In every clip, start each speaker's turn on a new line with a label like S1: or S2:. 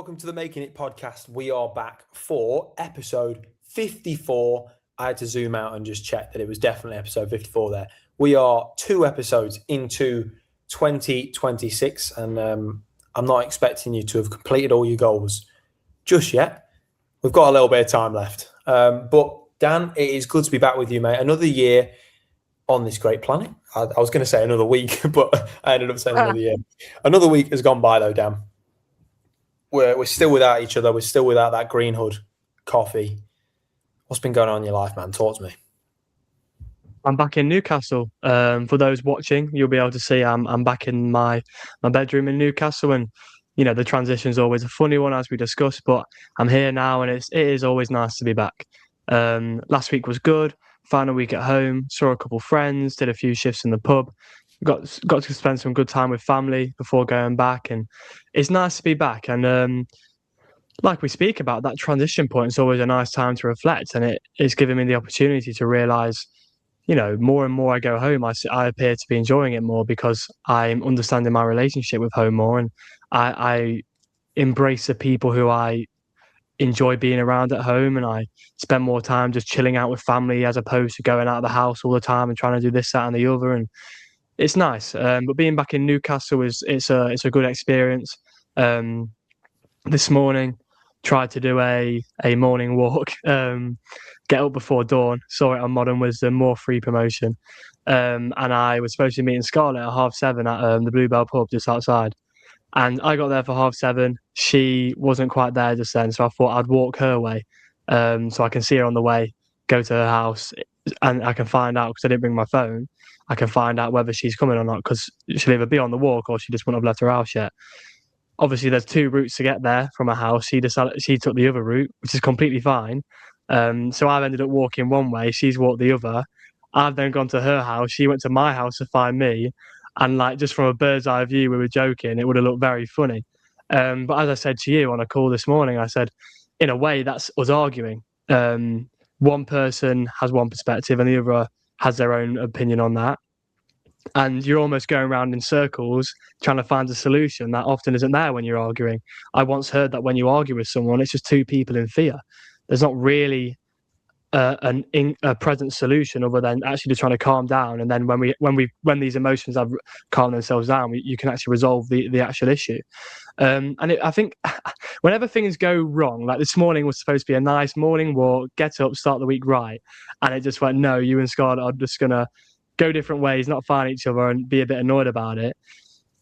S1: welcome to the Making It podcast. We are back for episode 54. I had to zoom out and just check that it was definitely episode 54 there. We are 2 episodes into 2026, and I'm not expecting you to have completed all your goals just yet. We've got a little bit of time left. But Dan, it is good to be back with you, mate. Another year on this great planet. I was going to say another week, but I ended up saying another year. Another week has gone by though, Dan. We're still without each other. We're still without that Green Hood coffee. What's been going on in your life, man? Talk to me.
S2: I'm back in Newcastle. For those watching, you'll be able to see I'm back in my bedroom in Newcastle, and the transition is always a funny one, as we discussed. But I'm here now, and it is always nice to be back. Last week was good. Final week at home. Saw a couple friends. Did a few shifts in the pub. Got to spend some good time with family before going back, and it's nice to be back. And like we speak about, that transition point is always a nice time to reflect, and it is giving me the opportunity to realise, more and more I go home, I appear to be enjoying it more because I'm understanding my relationship with home more, and I embrace the people who I enjoy being around at home, and I spend more time just chilling out with family as opposed to going out of the house all the time and trying to do this, that, and the other. And it's nice. But being back in Newcastle it's a good experience. This morning, tried to do a morning walk. Get up before dawn. Saw it on Modern Wisdom, more free promotion. And I was supposed to be meeting Scarlett at 7:30 at the Bluebell pub just outside. And I got there for 7:30. She wasn't quite there just then, so I thought I'd walk her way, so I can see her on the way, go to her house, and I can find out, because I didn't bring my phone, I can find out whether she's coming or not, because she'll either be on the walk or she just wouldn't have left her house yet. Obviously, there's 2 routes to get there from her house. She took the other route, which is completely fine. So I've ended up walking one way. She's walked the other. I've then gone to her house. She went to my house to find me. And just from a bird's eye view, we were joking. It would have looked very funny. But as I said to you on a call this morning, I said, in a way, that's us arguing. One person has one perspective and the other has their own opinion on that. And you're almost going around in circles trying to find a solution that often isn't there when you're arguing. I once heard that when you argue with someone, it's just 2 people in fear. There's not really a present solution other than actually just trying to calm down. And then when these emotions have calmed themselves down, you can actually resolve the actual issue. I think whenever things go wrong, like this morning was supposed to be a nice morning walk, get up, start the week right, and it just went, no, you and Scarlett are just gonna go different ways, not find each other, and be a bit annoyed about it.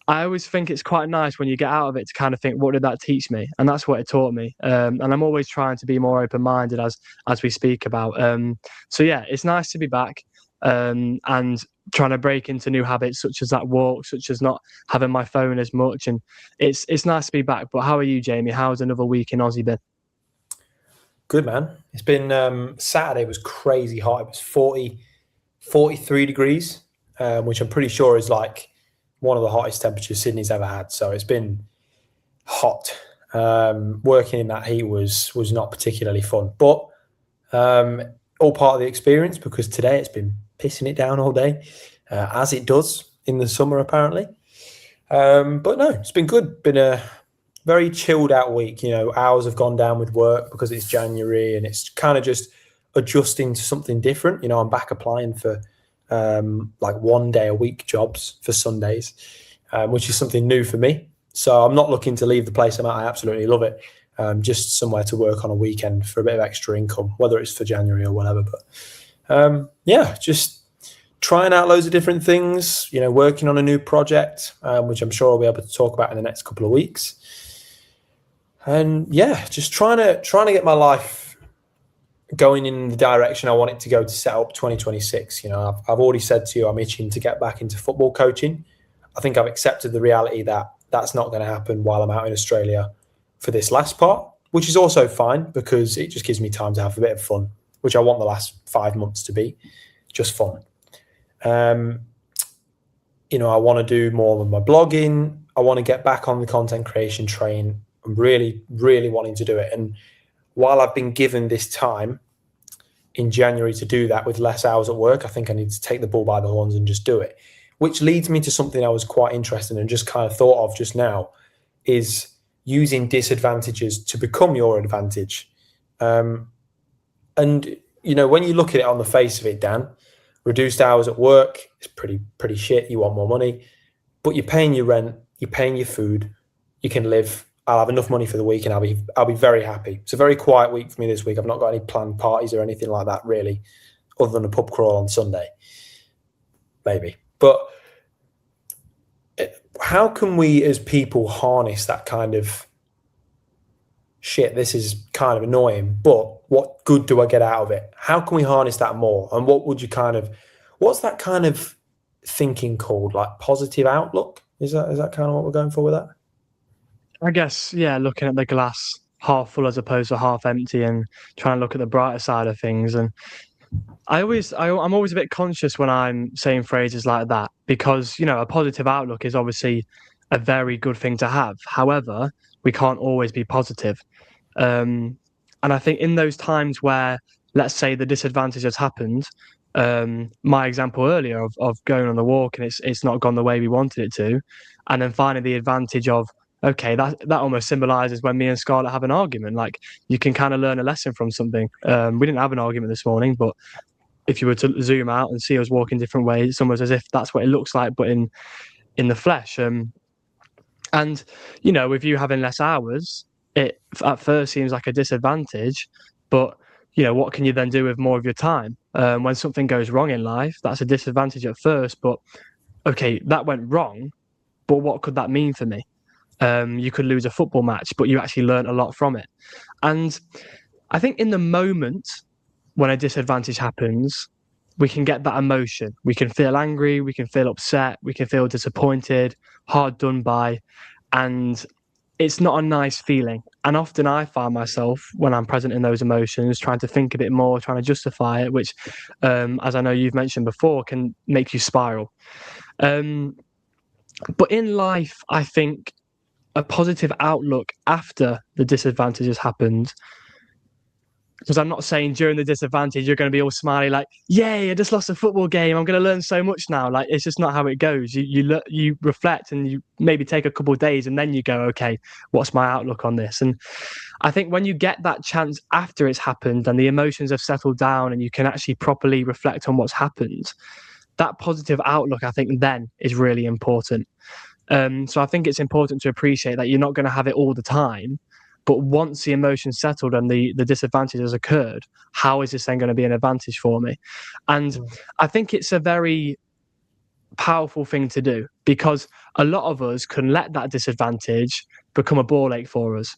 S2: I always think it's quite nice when you get out of it to kind of think, what did that teach me? And that's what it taught me. And I'm always trying to be more open-minded as we speak about. So yeah, it's nice to be back, and trying to break into new habits, such as that walk, such as not having my phone as much. And it's nice to be back. But how are you, Jamie? How's another week in Aussie been?
S1: Good, man. It's been Saturday was crazy hot. It was 43 degrees, which I'm pretty sure is like one of the hottest temperatures Sydney's ever had. So it's been hot. Working in that heat was not particularly fun, but all part of the experience, because today it's been pissing it down all day, as it does in the summer apparently. But no, it's been good. Been a very chilled out week. Hours have gone down with work because it's January, and it's kind of just adjusting to something different. I'm back applying for like 1 day a week jobs for Sundays, which is something new for me. So I'm not looking to leave the place I'm at. I absolutely love it. Just somewhere to work on a weekend for a bit of extra income, whether it's for January or whatever. But yeah, just trying out loads of different things, working on a new project, which I'm sure I'll be able to talk about in the next couple of weeks. And yeah, just trying to get my life going in the direction I want it to go to set up 2026. I've already said to you, I'm itching to get back into football coaching. I think I've accepted the reality that that's not going to happen while I'm out in Australia for this last part, which is also fine because it just gives me time to have a bit of fun, which I want the last 5 months to be just fun. I want to do more with my blogging. I want to get back on the content creation train. I'm really, really wanting to do it. And while I've been given this time in January to do that with less hours at work, I think I need to take the bull by the horns and just do it. Which leads me to something I was quite interested in and just kind of thought of just now, is using disadvantages to become your advantage. And, when you look at it on the face of it, Dan, reduced hours at work is pretty shit. You want more money, but you're paying your rent, you're paying your food, you can live. I'll have enough money for the week and I'll be very happy. It's a very quiet week for me this week. I've not got any planned parties or anything like that really, other than a pub crawl on Sunday. Maybe. But how can we as people harness that kind of shit, this is kind of annoying, but what good do I get out of it? How can we harness that more? And what's that kind of thinking called? Like positive outlook? Is that kind of what we're going for with that?
S2: I guess, yeah, looking at the glass half full as opposed to half empty and trying to look at the brighter side of things. And I'm always a bit conscious when I'm saying phrases like that because, a positive outlook is obviously a very good thing to have. However, we can't always be positive. And I think in those times where, let's say, the disadvantage has happened, my example earlier of going on the walk and it's not gone the way we wanted it to, and then finding the advantage of, okay, that almost symbolizes when me and Scarlett have an argument. Like, you can kind of learn a lesson from something. We didn't have an argument this morning, but if you were to zoom out and see us walking different ways, it's almost as if that's what it looks like, but in the flesh. And with you having less hours, it at first seems like a disadvantage, but what can you then do with more of your time? When something goes wrong in life, that's a disadvantage at first, but okay, that went wrong, but what could that mean for me? You could lose a football match, but you actually learn a lot from it. And I think in the moment when a disadvantage happens, we can get that emotion. We can feel angry, we can feel upset, we can feel disappointed, hard done by, and it's not a nice feeling. And often I find myself, when I'm present in those emotions, trying to think a bit more, trying to justify it, which, as I know you've mentioned before, can make you spiral. But in life, I think a positive outlook after the disadvantages happened, because I'm not saying during the disadvantage you're going to be all smiley like, yay, I just lost a football game, I'm going to learn so much now. Like, it's just not how it goes. You reflect and you maybe take a couple of days and then you go, okay, what's my outlook on this? And I think when you get that chance after it's happened and the emotions have settled down and you can actually properly reflect on what's happened, that positive outlook, I think, then is really important. So I think it's important to appreciate that you're not going to have it all the time, but once the emotion's settled and the disadvantage has occurred, how is this then going to be an advantage for me? And I think it's a very powerful thing to do, because a lot of us can let that disadvantage become a ball ache for us.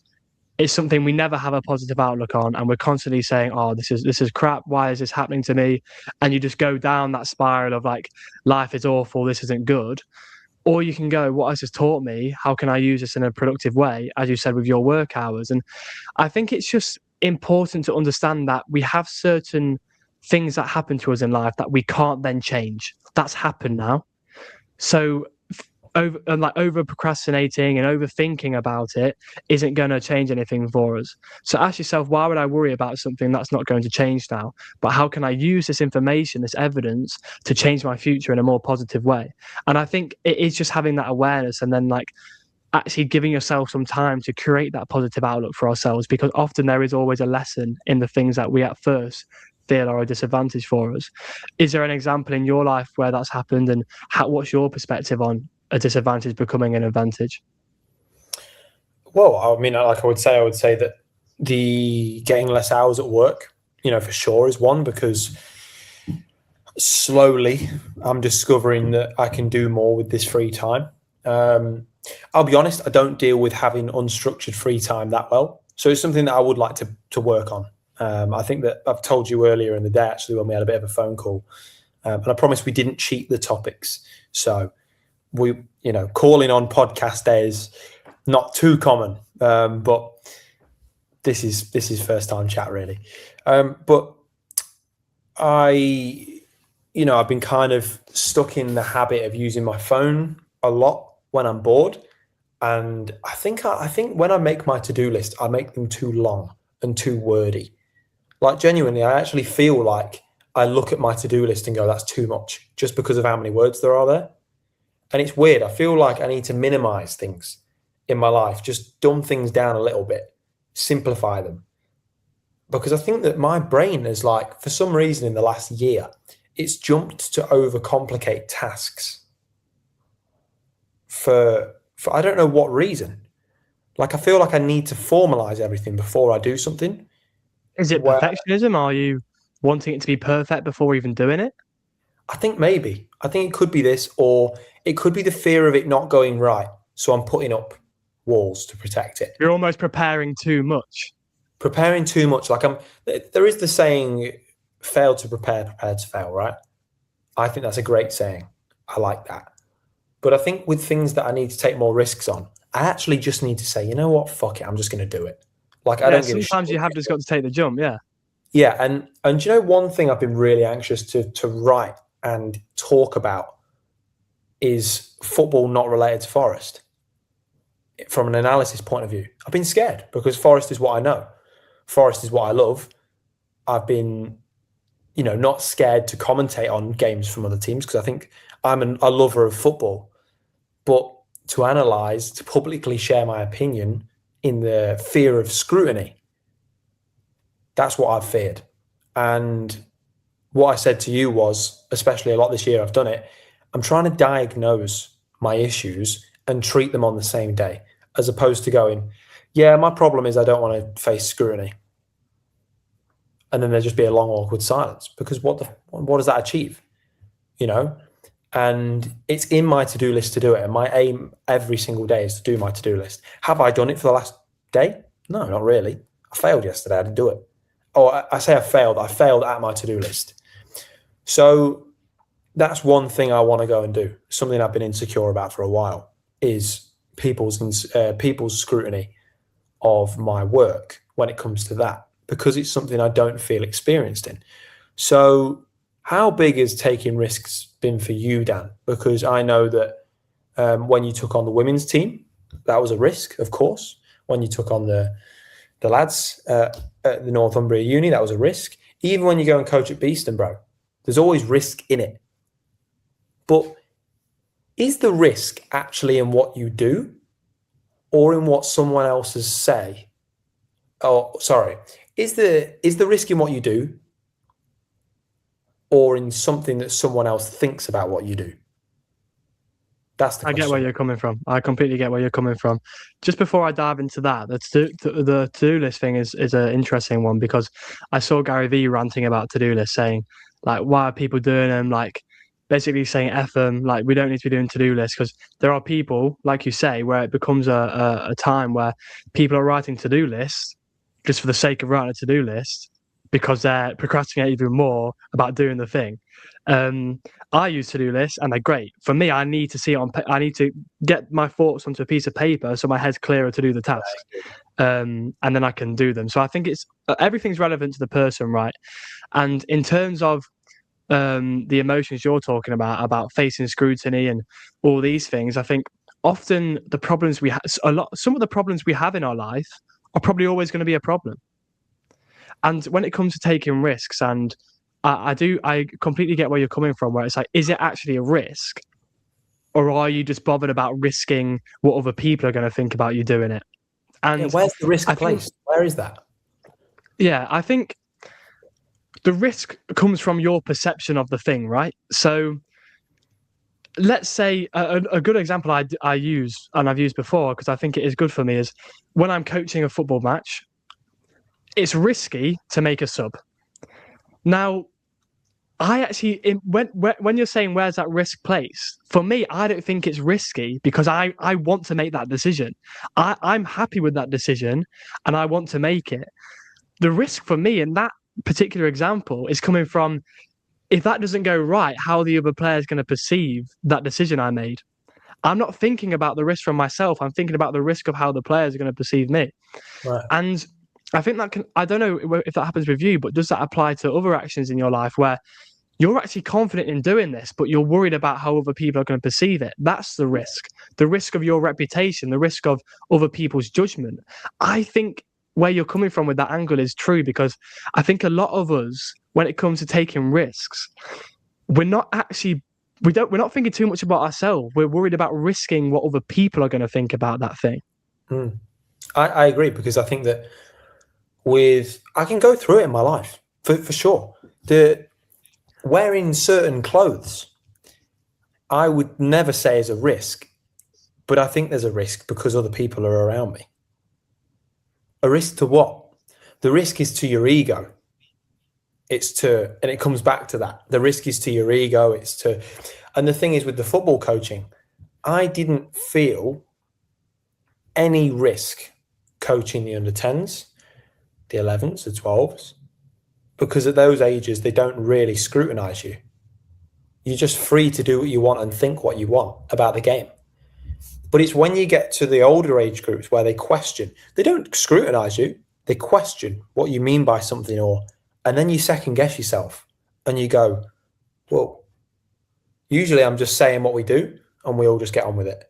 S2: It's something we never have a positive outlook on, and we're constantly saying, oh, this is crap, why is this happening to me? And you just go down that spiral of like, life is awful, this isn't good. Or you can go, what has this taught me? How can I use this in a productive way? As you said, with your work hours. And I think it's just important to understand that we have certain things that happen to us in life that we can't then change. That's happened now. So over procrastinating and overthinking about it isn't going to change anything for us. So ask yourself, why would I worry about something that's not going to change now? But how can I use this information, this evidence, to change my future in a more positive way? And I think it is just having that awareness and then like actually giving yourself some time to create that positive outlook for ourselves, because often there is always a lesson in the things that we at first feel are a disadvantage for us. Is there an example in your life where that's happened, and what's your perspective on a disadvantage becoming an advantage?
S1: Well, I mean, I would say that the getting less hours at work, for sure is one, because slowly I'm discovering that I can do more with this free time. I'll be honest, I don't deal with having unstructured free time that well. So it's something that I would like to work on. I think that I've told you earlier in the day, actually, when we had a bit of a phone call, and I promised we didn't cheat the topics. So we, calling on podcast days, not too common, but this is first time chat really. But I've been kind of stuck in the habit of using my phone a lot when I'm bored, and I think when I make my to-do list, I make them too long and too wordy. Like, genuinely, I actually feel like I look at my to-do list and go, that's too much, just because of how many words there are there. And it's weird. I feel like I need to minimize things. in my life, just dumb things down a little bit, simplify them. Because I think that my brain is like, for some reason in the last year, it's jumped to overcomplicate tasks for I don't know what reason. Like, I feel like I need to formalize everything before I do something.
S2: Is it
S1: Where
S2: perfectionism? Are you wanting it to be perfect before even doing it?
S1: I think maybe. I think it could be this, or it could be the fear of it not going right. So I'm putting up walls to protect it.
S2: You're almost preparing too much.
S1: Preparing too much. Like, there is the saying, fail to prepare, prepared to fail, right? I think that's a great saying. I like that. But I think with things that I need to take more risks on, I actually just need to say, you know what, fuck it, I'm just going to do it. Like, I don't give a shit.
S2: Sometimes you have just got to take the jump. Yeah.
S1: Yeah, and you know, one thing I've been really anxious to write and talk about is football not related to Forest. From an analysis point of view, I've been scared because Forest is what I know. Forest is what I love. I've been, not scared to commentate on games from other teams because I think I'm a lover of football. But to analyse, to publicly share my opinion in the fear of scrutiny, that's what I've feared. And what I said to you was, especially a lot this year I've done it, I'm trying to diagnose my issues and treat them on the same day, as opposed to going, yeah, my problem is I don't want to face scrutiny. And then there'd just be a long, awkward silence, because what does that achieve? And it's in my to-do list to do it. And my aim every single day is to do my to-do list. Have I done it for the last day? No, not really. I failed yesterday. I didn't do it. Oh, I say I failed. I failed at my to-do list. So that's one thing I want to go and do. Something I've been insecure about for a while is people's scrutiny of my work when it comes to that, because it's something I don't feel experienced in. So how big has taking risks been for you, Dan? Because I know that when you took on the women's team, that was a risk, of course. When you took on the lads at the Northumbria Uni, that was a risk. Even when you go and coach at Beeston, bro, there's always risk in it. But is the risk actually in what you do or in what someone else's say? Oh, sorry. Is the risk in what you do or in something that someone else thinks about what you do? That's the question.
S2: I get where you're coming from. I completely get where you're coming from. Just before I dive into that, the to-do list thing is an interesting one, because I saw Gary Vee ranting about to-do lists, saying, like, why are people doing them? Like, basically saying F them, like, we don't need to be doing to-do lists, because there are people, like you say, where it becomes a time where people are writing to-do lists just for the sake of writing a to-do list because they're procrastinating even more about doing the thing. I use to-do lists and they're great. For me, I need to see it I need to get my thoughts onto a piece of paper so my head's clearer to do the task. And then I can do them. So I think everything's relevant to the person, right? And in terms of the emotions you're talking about facing scrutiny and all these things, I think often the problems some of the problems we have in our life are probably always going to be a problem. And when it comes to taking risks, and I completely get where you're coming from, where it's like, is it actually a risk? Or are you just bothered about risking what other people are going to think about you doing it? And
S1: where's the risk placed? Where is that?
S2: Yeah, I think the risk comes from your perception of the thing, right? So let's say a good example I use, and I've used before because I think it is good for me, is when I'm coaching a football match, it's risky to make a sub. Now, I actually, when you're saying where's that risk placed, for me, I don't think it's risky because I want to make that decision. I'm happy with that decision and I want to make it. The risk for me in that particular example is coming from, if that doesn't go right, how the other player is going to perceive that decision I made. I'm not thinking about the risk from myself. I'm thinking about the risk of how the players are going to perceive me.
S1: Right.
S2: And I think I don't know if that happens with you, but does that apply to other actions in your life where you're actually confident in doing this, but you're worried about how other people are going to perceive it? That's the risk of your reputation, the risk of other people's judgment. I think where you're coming from with that angle is true, because I think a lot of us, when it comes to taking risks, we're not thinking too much about ourselves. We're worried about risking what other people are going to think about that thing.
S1: I agree, because I think that I can go through it in my life for sure. Wearing certain clothes, I would never say is a risk, but I think there's a risk because other people are around me. A risk to what? The risk is to your ego. And it comes back to that. The risk is to your ego. And the thing is with the football coaching, I didn't feel any risk coaching the under 10s, the 11s, the 12s, because at those ages, they don't really scrutinize you. You're just free to do what you want and think what you want about the game. But it's when you get to the older age groups where they don't scrutinize you, they question what you mean by something, and then you second guess yourself and you go, well, usually I'm just saying what we do and we all just get on with it.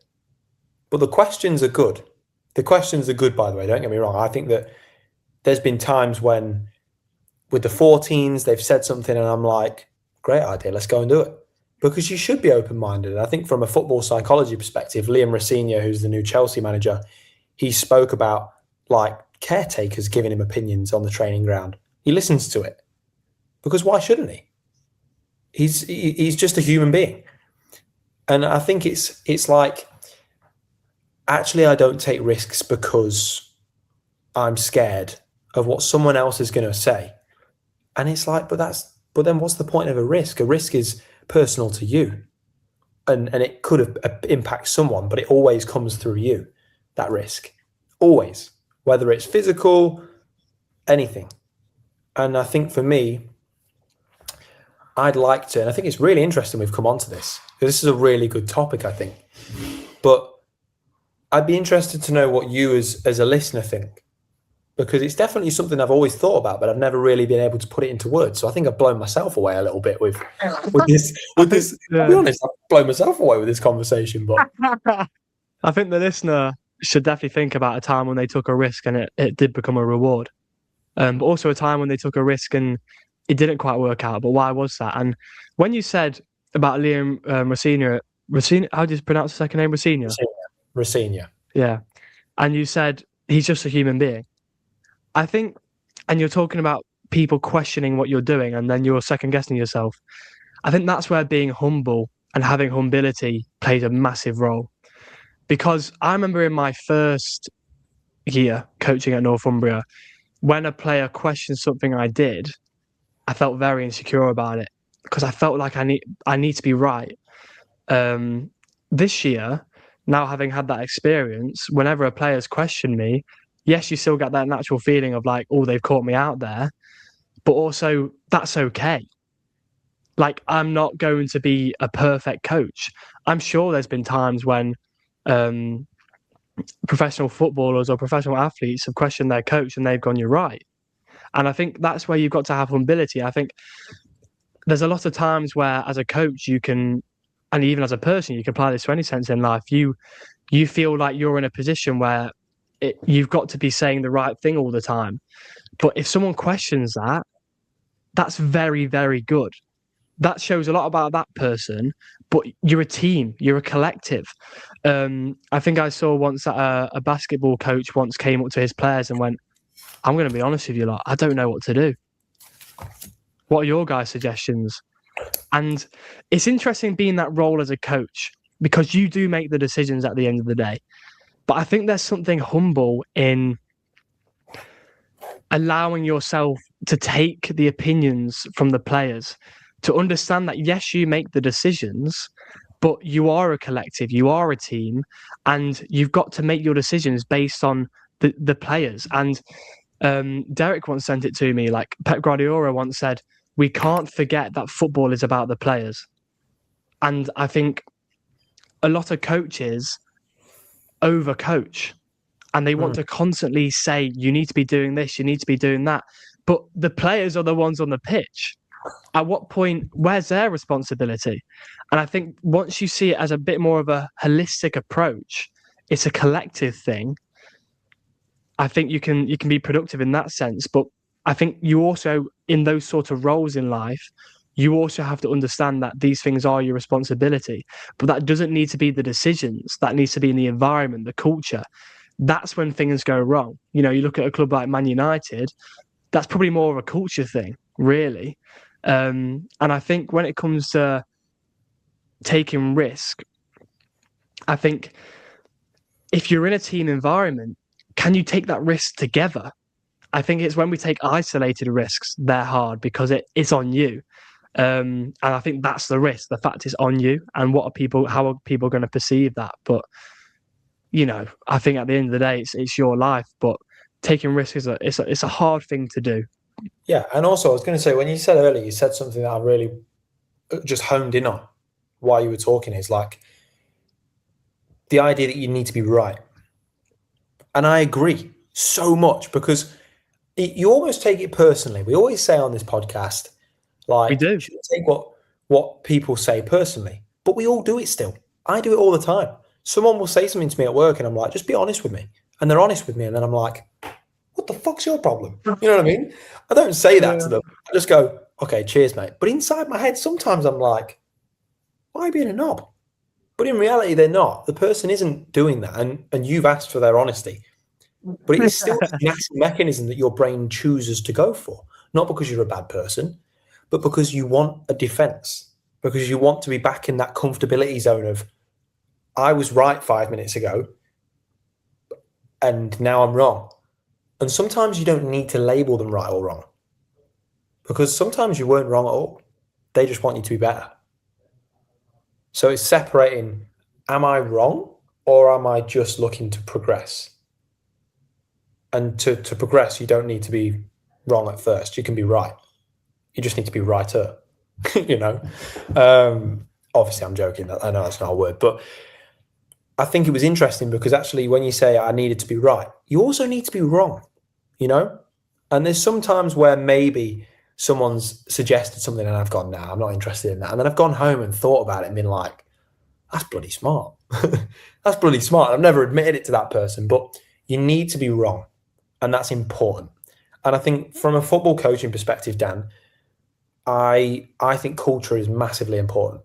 S1: But the questions are good. The questions are good, by the way, don't get me wrong. I think that there's been times when with the 14s, they've said something and I'm like, great idea, let's go and do it. Because you should be open-minded. I think from a football psychology perspective, Liam Rosenior, who's the new Chelsea manager, he spoke about like caretakers giving him opinions on the training ground. He listens to it. Because why shouldn't he? He's just a human being. And I think it's like, actually, I don't take risks because I'm scared of what someone else is going to say. And it's like, but then what's the point of a risk? A risk is personal to you. And it could impact someone, but it always comes through you, that risk. Always. Whether it's physical, anything. And I think for me, I'd like to, and I think it's really interesting we've come on to this. This is a really good topic, I think. But I'd be interested to know what you as a listener think, because it's definitely something I've always thought about, but I've never really been able to put it into words. So I think I've blown myself away a little bit with this. I'll be honest, I've blown myself away with this conversation. But
S2: I think the listener should definitely think about a time when they took a risk and it did become a reward. But also a time when they took a risk and it didn't quite work out. But why was that? And when you said about Liam Rosenior, how do you pronounce the second name?
S1: Rosenior.
S2: Yeah. And you said he's just a human being. I think, and you're talking about people questioning what you're doing and then you're second guessing yourself. I think that's where being humble and having humility plays a massive role. Because I remember in my first year coaching at Northumbria, when a player questioned something I did, I felt very insecure about it because I felt like I need to be right. This year, now having had that experience, whenever a player's questioned me, yes, you still get that natural feeling of like, oh, they've caught me out there, but also that's okay. Like, I'm not going to be a perfect coach. I'm sure there's been times when professional footballers or professional athletes have questioned their coach and they've gone, you're right. And I think that's where you've got to have humility. I think there's a lot of times where as a coach you can, and even as a person, you can apply this to any sense in life, you feel like you're in a position where you've got to be saying the right thing all the time. But if someone questions that, that's very, very good. That shows a lot about that person, but you're a team, you're a collective. I think I saw once that a basketball coach once came up to his players and went, I'm going to be honest with you lot, I don't know what to do. What are your guys' suggestions? And it's interesting being that role as a coach because you do make the decisions at the end of the day. But I think there's something humble in allowing yourself to take the opinions from the players, to understand that, yes, you make the decisions, but you are a collective, you are a team, and you've got to make your decisions based on the players. And Derek once sent it to me, like Pep Guardiola once said, we can't forget that football is about the players. And I think a lot of coaches overcoach and they want to constantly say, you need to be doing this, you need to be doing that. But the players are the ones on the pitch. At what point, where's their responsibility? And I think once you see it as a bit more of a holistic approach, it's a collective thing. I think you can be productive in that sense. But I think you also, in those sort of roles in life, you also have to understand that these things are your responsibility. But that doesn't need to be the decisions. That needs to be in the environment, the culture. that's when things go wrong. You know, you look at a club like Man United, that's probably more of a culture thing, really. And I think when it comes to taking risk, I think if you're in a team environment, can you take that risk together? I think it's when we take isolated risks, they're hard because it's on you. And I think that's the risk. The fact it's on you, and how are people going to perceive that? But you know, I think at the end of the day, it's your life. But taking risk it's a hard thing to do.
S1: Yeah, and also I was going to say, when you said earlier, you said something that I really just honed in on while you were talking, is like the idea that you need to be right. And I agree so much, because you almost take it personally. We always say on this podcast, like,
S2: We do.
S1: you shouldn't take what people say personally, but we all do it still. I do it all the time. Someone will say something to me at work and I'm like, just be honest with me. And they're honest with me. And then I'm like, what the fuck's your problem? You know what I mean? I don't say that to them. I just go, okay, cheers, mate. But inside my head, sometimes I'm like, why are you being a knob? But in reality, they're not. The person isn't doing that. And you've asked for their honesty. But it's still a natural mechanism that your brain chooses to go for. Not because you're a bad person, but because you want a defense. Because you want to be back in that comfortability zone of, I was right 5 minutes ago, and now I'm wrong. And sometimes you don't need to label them right or wrong, because sometimes you weren't wrong at all. They just want you to be better. So it's separating, am I wrong or am I just looking to progress? And to progress, you don't need to be wrong at first. You can be right. You just need to be righter, you know? Obviously, I'm joking. I know that's not a word, but I think it was interesting because actually when you say I needed to be right, you also need to be wrong, you know? And there's some times where maybe someone's suggested something and I've gone, nah, I'm not interested in that. And then I've gone home and thought about it and been like, that's bloody smart. That's bloody smart. I've never admitted it to that person, but you need to be wrong. And that's important. And I think from a football coaching perspective, Dan, I think culture is massively important.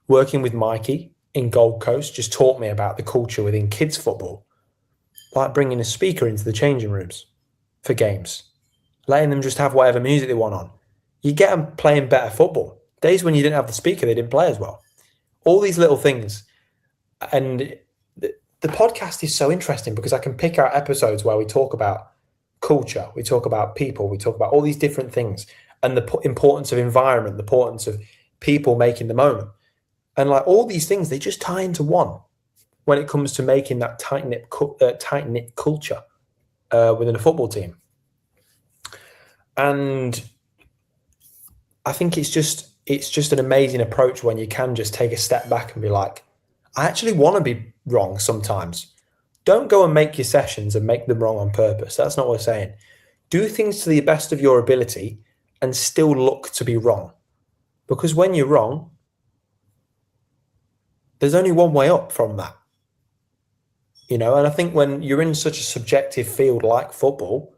S1: Working with Mikey in Gold Coast just taught me about the culture within kids football, like bringing a speaker into the changing rooms for games, letting them just have whatever music they want on. You get them playing better football. Days when you didn't have the speaker, they didn't play as well. All these little things. And the podcast is so interesting because I can pick out episodes where we talk about culture, we talk about people, we talk about all these different things, and the importance of environment, the importance of people making the moment. And like all these things, they just tie into one when it comes to making that tight-knit culture within a football team. And I think it's just an amazing approach when you can just take a step back and be like, I actually want to be wrong sometimes. Don't go and make your sessions and make them wrong on purpose. That's not what we're saying. Do things to the best of your ability and still look to be wrong. Because when you're wrong, there's only one way up from that. You know, and I think when you're in such a subjective field like football,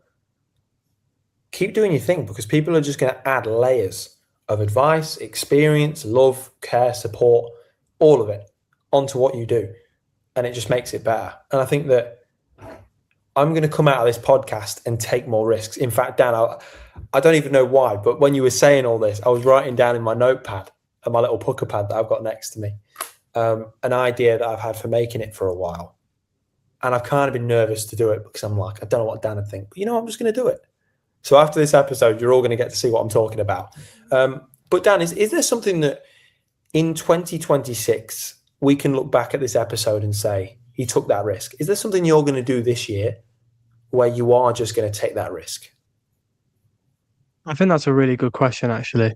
S1: keep doing your thing, because people are just going to add layers of advice, experience, love, care, support, all of it onto what you do. And it just makes it better. And I think that I'm going to come out of this podcast and take more risks. In fact, Dan, I don't even know why, but when you were saying all this, I was writing down in my notepad and my little pucker pad that I've got next to me, an idea that I've had for making it for a while. And I've kind of been nervous to do it because I'm like, I don't know what Dan would think, but I'm just going to do it. So after this episode, you're all going to get to see what I'm talking about. But Dan, is there something that in 2026, we can look back at this episode and say, he took that risk? Is there something you're going to do this year where you are just going to take that risk?
S2: I think that's a really good question, actually.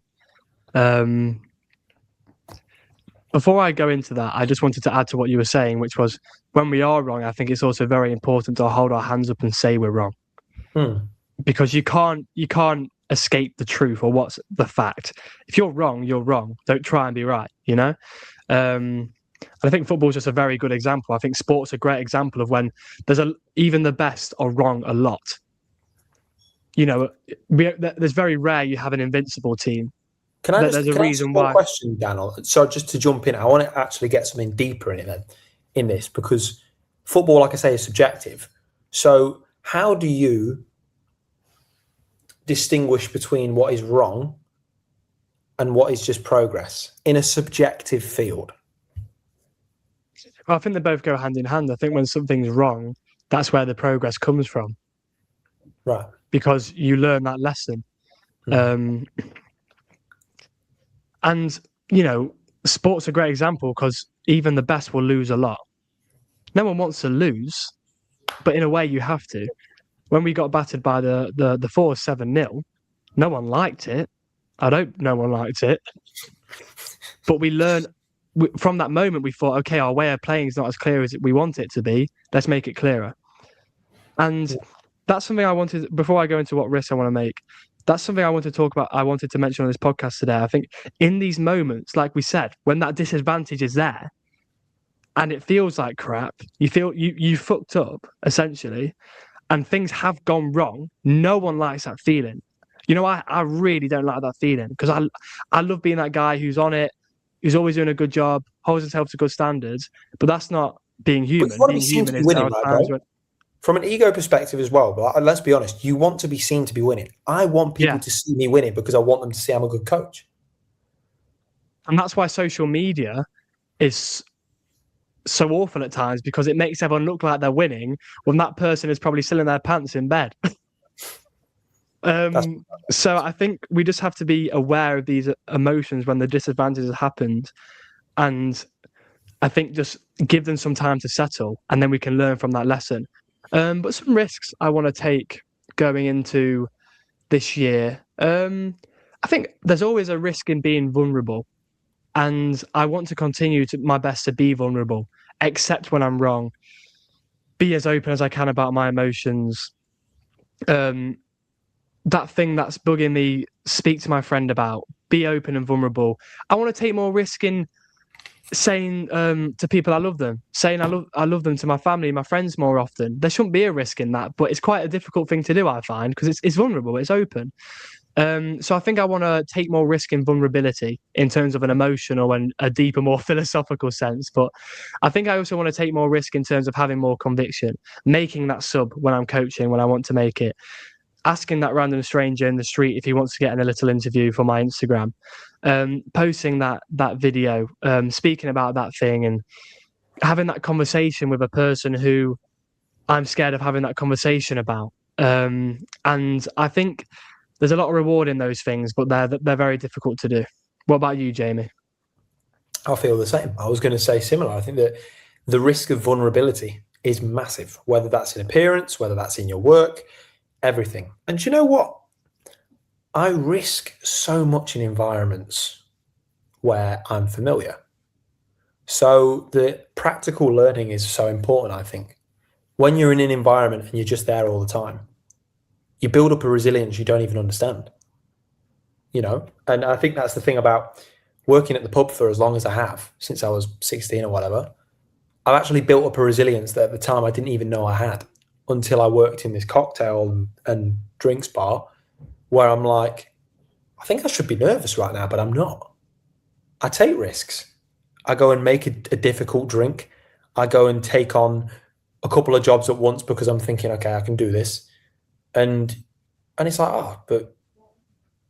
S2: Before I go into that, I just wanted to add to what you were saying, which was when we are wrong, I think it's also very important to hold our hands up and say we're wrong. Because you can't escape the truth or what's the fact. If you're wrong, you're wrong. Don't try and be right, you know? And I think football is just a very good example. I think sport's a great example of when even the best are wrong a lot. You know, there's very rare you have an invincible team.
S1: Can I just ask one question, Daniel? So just to jump in, I want to actually get something deeper in it then, in this, because football, like I say, is subjective. So how do you distinguish between what is wrong and what is just progress in a subjective field?
S2: Well, I think they both go hand in hand. I think when something's wrong, that's where the progress comes from.
S1: Right.
S2: Because you learn that lesson. And, you know, sport's a great example because even the best will lose a lot. No one wants to lose, but in a way you have to. When we got battered by the Force 7-0, no one liked it. I hope no one liked it. But we learned from that moment, we thought, okay, our way of playing is not as clear as we want it to be. Let's make it clearer. And that's something I wanted, before I go into what risks I want to make, that's something I want to talk about. I wanted to mention on this podcast today. I think in these moments, like we said, when that disadvantage is there and it feels like crap, you feel you fucked up, essentially, and things have gone wrong, no one likes that feeling. You know, I really don't like that feeling because I love being that guy who's on it, who's always doing a good job, holds himself to good standards, but that's not being human. Being human is
S1: winning, right, from an ego perspective as well. But let's be honest, you want to be seen to be winning. I want people to see me winning because I want them to see I'm a good coach.
S2: And that's why social media is so awful at times, because it makes everyone look like they're winning when that person is probably still in their pants in bed. So I think we just have to be aware of these emotions when the disadvantages happened, and I think just give them some time to settle, and then we can learn from that lesson. But some risks I want to take going into this year. I think there's always a risk in being vulnerable, and I want to continue my best to be vulnerable, accept when I'm wrong, be as open as I can about my emotions. That thing that's bugging me, speak to my friend about, be open and vulnerable. I want to take more risk in saying to people I love them, saying I love them to my family, my friends more often. There shouldn't be a risk in that, but it's quite a difficult thing to do, I find, because it's vulnerable, it's open. So I think I want to take more risk in vulnerability in terms of an emotional and a deeper, more philosophical sense. But I think I also want to take more risk in terms of having more conviction, making that sub when I'm coaching, when I want to make it, asking that random stranger in the street if he wants to get in a little interview for my Instagram, posting that video, speaking about that thing, and having that conversation with a person who I'm scared of having that conversation about. And I think there's a lot of reward in those things, but they're very difficult to do. What about you, Jamie?
S1: I feel the same. I was going to say similar. I think that the risk of vulnerability is massive, whether that's in appearance, whether that's in your work, everything. And do you know what? I risk so much in environments where I'm familiar. So the practical learning is so important, I think. When you're in an environment and you're just there all the time, you build up a resilience you don't even understand. You know, and I think that's the thing about working at the pub for as long as I have, since I was 16 or whatever. I've actually built up a resilience that at the time I didn't even know I had, until I worked in this cocktail and drinks bar, where I'm like, I think I should be nervous right now, but I'm not. I take risks. I go and make a difficult drink. I go and take on a couple of jobs at once because I'm thinking, okay, I can do this. And it's like, oh, but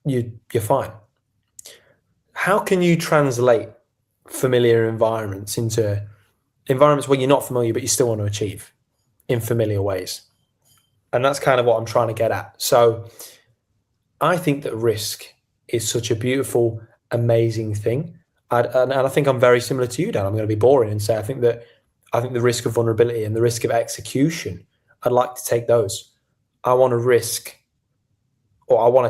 S1: you're fine. How can you translate familiar environments into environments where you're not familiar, but you still want to achieve in familiar ways? And that's kind of what I'm trying to get at. So I think that risk is such a beautiful, amazing thing. And I think I'm very similar to you, Dan. I'm going to be boring and say I think the risk of vulnerability and the risk of execution, I'd like to take those. I want to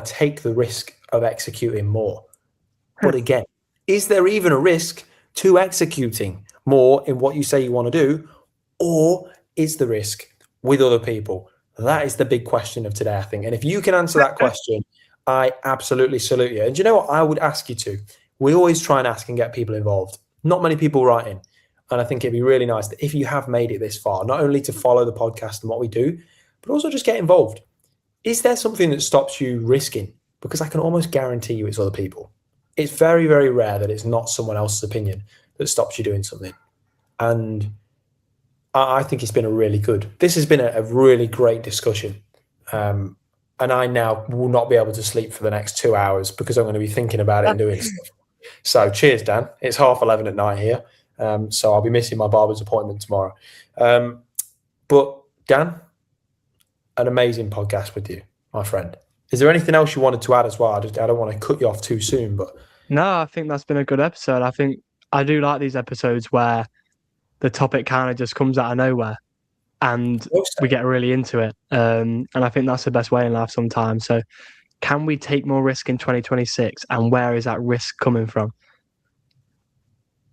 S1: take the risk of executing more. But again, is there even a risk to executing more in what you say you want to do? Or is the risk with other people? That is the big question of today, I think. And if you can answer that question, I absolutely salute you. And do you know what I would ask you to? We always try and ask and get people involved. Not many people write in. And I think it'd be really nice that if you have made it this far, not only to follow the podcast and what we do, but also just get involved. Is there something that stops you risking? Because I can almost guarantee you it's other people. It's very, very rare that it's not someone else's opinion that stops you doing something. And I think it's been a really good. This has been a really great discussion. And I now will not be able to sleep for the next 2 hours because I'm going to be thinking about it and doing stuff. So cheers, Dan. It's 11:30 at night here. So I'll be missing my barber's appointment tomorrow. But Dan, an amazing podcast with you, my friend. Is there anything else you wanted to add as well? I don't want to cut you off too soon, but
S2: No, I think that's been a good episode. I think I do like these episodes where the topic kind of just comes out of nowhere and we get really into it. And I think that's the best way in life sometimes. So can we take more risk in 2026? And where is that risk coming from?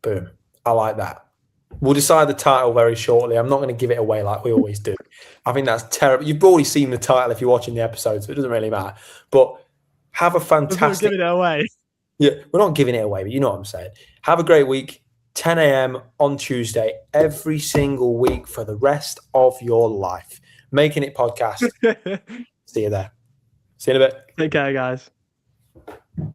S1: boom. I like that. We'll decide the title very shortly. I'm not going to give it away like we always do. I think that's terrible. You've already seen the title if you're watching the episode, so it doesn't really matter. But have a fantastic...
S2: We're giving it away.
S1: Yeah, we're not giving it away, but you know what I'm saying. Have a great week. 10 a.m. on Tuesday, every single week for the rest of your life. Making It Podcast. See you there. See you in a bit.
S2: Take care, guys.